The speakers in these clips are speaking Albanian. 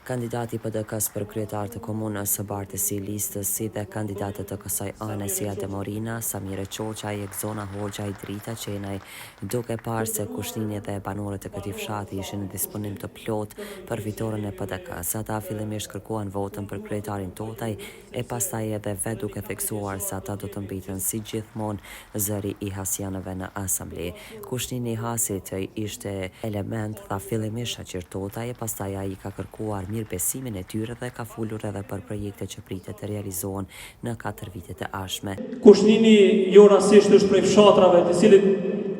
Kandidati PDK-s për kryetar të komunës së Bartësi listës si dhe kandidatët të kësaj ane si Ademorina, Samire Qoqaj, Egzona Hoxhaj, Drita Qenaj, duke parë se kushtinjet dhe banorët e këtij fshati ishin në disponim të plot për fitoren e PDK-s. Ata fillimisht kërkuan votën për kryetarin Totaj e pastaj edhe vet duke theksuar se ata do të mbiten si gjithmonë zëri i hasianëve në asambli. Kushtini i Hasit ishte element, tha fillimisht Shaqir Totaj, e pastaj ai ka kërkuar mirëbesimin e tyre dhe ka folur edhe për projekte që pritet të realizohen në 4 vitet e ardhshme. Kushnini jo rastisht është prej fshatrave të cilit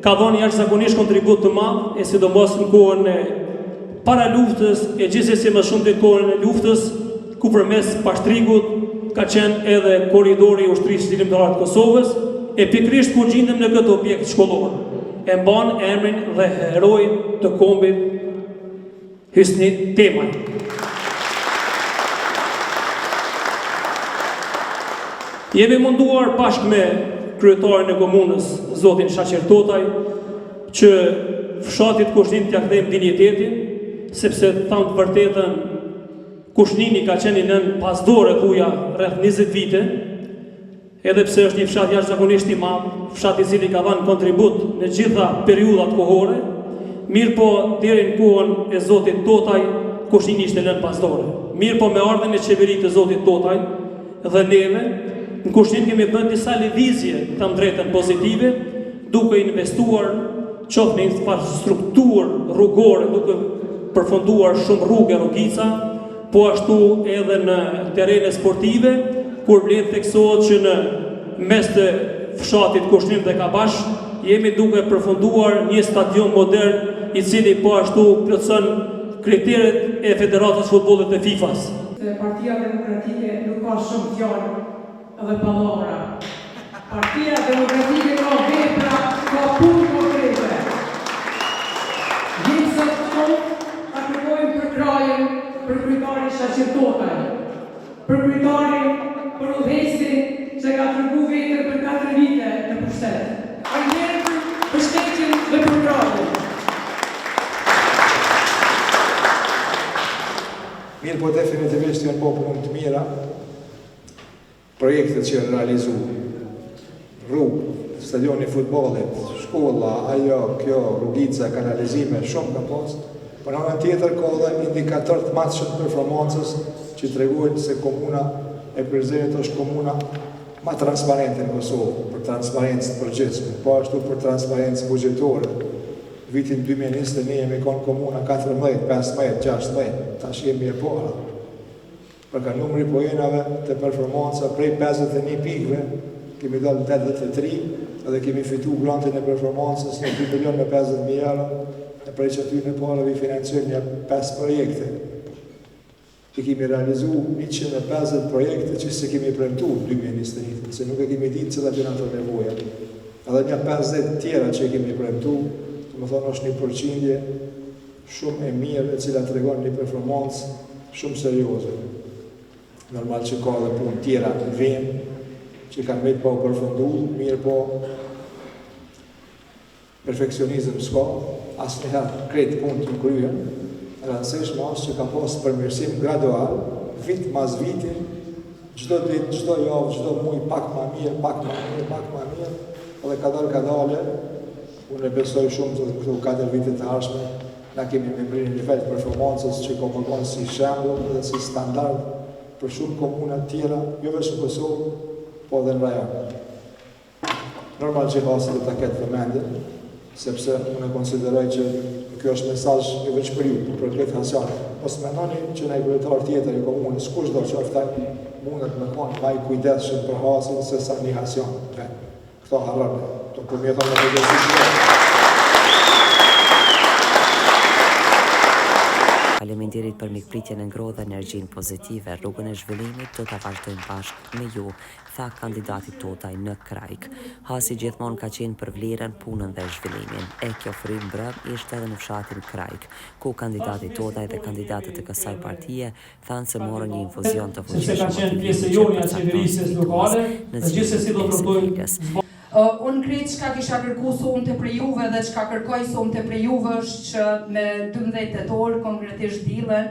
ka dhënë jashtëzakonisht kontribut të madh, e sidomos në kohën e para luftës e gjithsesi më shumë në kohën e luftës, ku përmes pashtrigut ka qenë edhe korridori i ushtrisë lirimtare të Kosovës, e pikërisht kur gjendem në këtë objekt shkollor. E mban emrin dhe heroi të kombit Hysni Temaj. Jemi munduar bashkë me kryetarin e komunës, zotin Shaqir Totaj, që fshatit Kushnin t'ia kthejmë dinjitetin, sepse thamë të vërtetën, Kushnini ka qenë nën pasdore thuja rreth 20 vite, edhe pse është një fshat jashtëzakonisht i madh, fshat i cili ka dhënë kontribut në gjitha periudhat kohore, mirë po deri në kohën e zotit Totaj, Kushnini ishte nën pasdore. Mirë po me ardhen e qeveritë të zotit Totaj dhe neve, në Kushnin kemi bën disa lëvizje të drejtën pozitive, duke investuar qoftë në infrastrukturë rrugore, duke përfunduar shumë rrugë e rrugica, po ashtu edhe në terrene sportive, kur vlen theksohet që në mes të fshatit Kushnin dhe Kabash jemi duke përfunduar një stadion modern i cili po ashtu plotson kriteret e Federatës Futbollit të FIFA-s. Partia Demokratike nuk ka shumë fjalë dhe pallavra. Partia Demokratike ka vepra, ka punë konkrete. Jemi sot këtu ta kërkojmë për krajen, për kryetarin Shaqir Totaj, për kryetarin, për udhëheqësin që ka treguar veten për 4 vite në pushtet. Faleminderit për shkëlqyen dhe për krajen. Mirë po definitivisht janë popullum të mira, projektet që janë realizu, rrugë, stadioni futbollit, shkolla, ajo, kjo, rrugica, kanalizime, shumë ka pas, por në anën tjetër ka edhe indikator të matshëm të performancës që tregojnë se komuna e Prizrenit është komuna ma transparente në Kosovë, për transparencë të përgjithshme, po ashtu për transparencë buxhetore. Vitin 2021 jemi konë komuna 14, 15, 16, tash jemi e para. Për ka numri poenave të performanca prej 51 pikve, kemi dalë 83, edhe kemi fitu grantin e performancës në 2.050.000 euro, e prej që aty në para vi financojnë një 5 projekte. I kemi realizu 150 projekte që se kemi premtu në 2021, se nuk e kemi ditë që da të në të nevoja. Edhe një 50 tjera që kemi premtu, më thonë është një përqindje shumë e mirë e cila të regon një performancë shumë serioze. Normal që ka dhe punë tjera në vend, që kanë vetë pa u përfundu, mirë po perfekcionizm s'ka, asë njëherë kretë punë të kryen, rëndësishme është që ka posë përmirësim gradual, vit mas viti, gjdo ditë, gjdo javë, gjdo muj, pak ma mirë, pak ma mirë, pak ma mirë, edhe ka dale, unë e besoj shumë të këtu 4 vitet të ardhshme, na kemi me mbrinë një nivel të performancës që ka përgonë si shembull dhe si standard për shumë komunat tjera, jo vetëm në Kosovë, po edhe në rajon. Normal që hasi dhe ta ketë vëmendje, sepse unë e konsideroj që kjo është mesazh jo vetëm për ju, por për këtë hasion. Mos mendoni që në kryetar tjetër i komunës, kush do që oftaj, mundet me konë më i kujdesshëm për hasin se sa një hasion. Këto harrone. Të përmjetën në përgjësishme. Faleminderit për mikpritjen e ngrohtë dhe energjinë pozitive. Rrugën e zhvillimit do ta vazhdojmë bashkë me ju, tha kandidati Totaj në Krajk. Hasi gjithmonë ka qenë për vlerën, punën dhe zhvillimin. E kjo frymë brëm ishte edhe në fshatin Krajk, ku kandidati Totaj dhe kandidatët e kësaj partie thanë se morën një infuzion të fuqishëm në zhvillimin e familjes. Unë krejtë që ka kisha kërku sonte për juve dhe që ka kërkoj sonte për juve është që me 12 tetor, konkretisht dilën,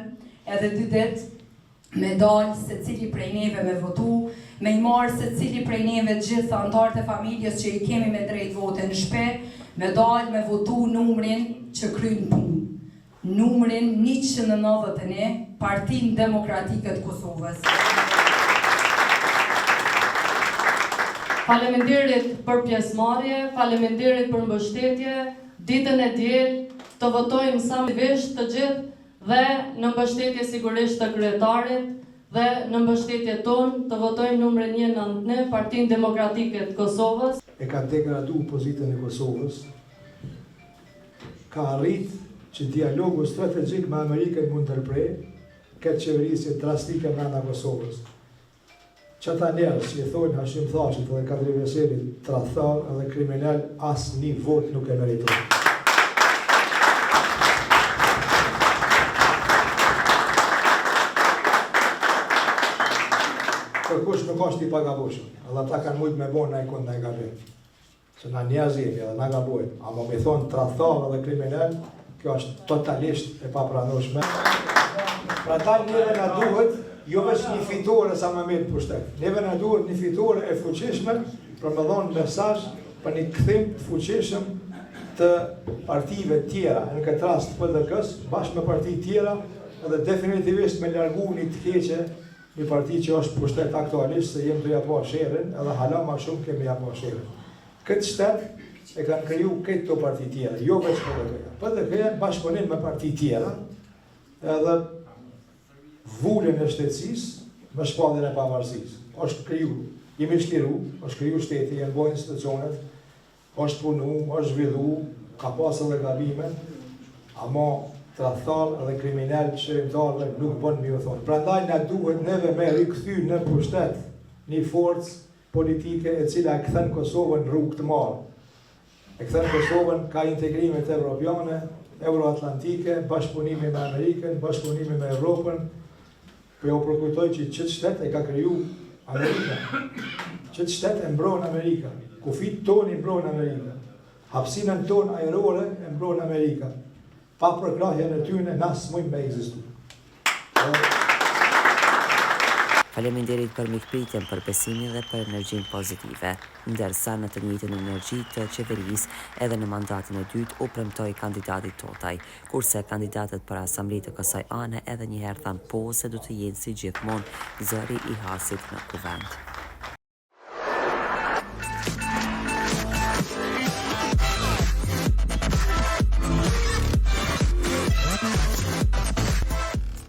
edhe 2 ditë me dalë se cili prej neve me votu, me i marë se cili prej neve gjithë antarët e familjes që i kemi me drejt vote në shtëpi, me dalë me votu numrin që kryen punë. Numrin 191, Partinë Demokratike të Kosovës. Faleminderit për pjesëmarrje, faleminderit për mbështetje, ditën e diel të votojmë sa më vesh të gjithë dhe në mbështetje sigurisht të kryetarit dhe në mbështetje tonë të votojmë numrin 199 Partinë Demokratike të Kosovës. E ka degradu pozitën e Kosovës, ka arrit që dialogu strategjik me Amerikën mund të ndërprej këtë qeverisje drastike brenda Kosovës. Qëta njerës që i thonë Hashim Thashit dhe Kadri Veselit tradhtar edhe kriminal, as një vot nuk e meriton. Kërkush nuk është i pagabushëm, edhe ata kanë mujtë me bo në i kund në i gabim. Se na njerëz jemi edhe na gabojnë, ama me thonë tradhtar edhe kriminal, kjo është totalisht e papranueshme. Pra ta neve na duhet, jo veç një fitore sa më mirë pushtet. Neve na duhet një fitore e fuqishme për me dhonë mesazh për një kthim të fuqishëm të partive tjera, në këtë rast PDK-s, bashkë me parti tjera, edhe definitivisht me largu një të keqe një parti që është pushtet aktualisht, se jem të ja po sherrin, edhe hala ma shumë kemi ja po sherrin. Këtë shtet e kanë kriju këtë të parti tjera, jo veç PDK-ja. PDK-ja bashkëpunim me parti tjera, edhe vullin e shtetësisë me shpalljen e pavarësisë. Është kriju, jemi shliru, është kriju shteti, janë bojë institucionet, është punu, është zhvillu, ka pas edhe gabime, ama tradhtar edhe kriminal shërimtar nuk bën mi u thonë. Prandaj na duhet neve me rikthy në pushtet një forcë politike e cila e kthen Kosovën në rrugë të marrë. E kthen Kosovën ka integrimet evropiane, euroatlantike, bashkëpunimi me Amerikën, bashkëpunimi me Evropën. Po jo përkujtoj që qëtë shtet e ka kriju Amerika. Qëtë shtet e mbron Amerika. Kufit tonë i mbron Amerika. Hapsinën tonë ajrore e mbron Amerika. Pa përkrahjen e tyne, nasë mujmë me egzistu. Faleminderit për mikpritjen, për besimin dhe për energjinë pozitive, ndërsa në të njëjtën energji të qeverisë edhe në mandatin e dytë u premtoi kandidatit Totaj, kurse kandidatët për asambli të kësaj ane edhe një herë thanë po se do të jenë si gjithmonë zëri i hasit në kuvend.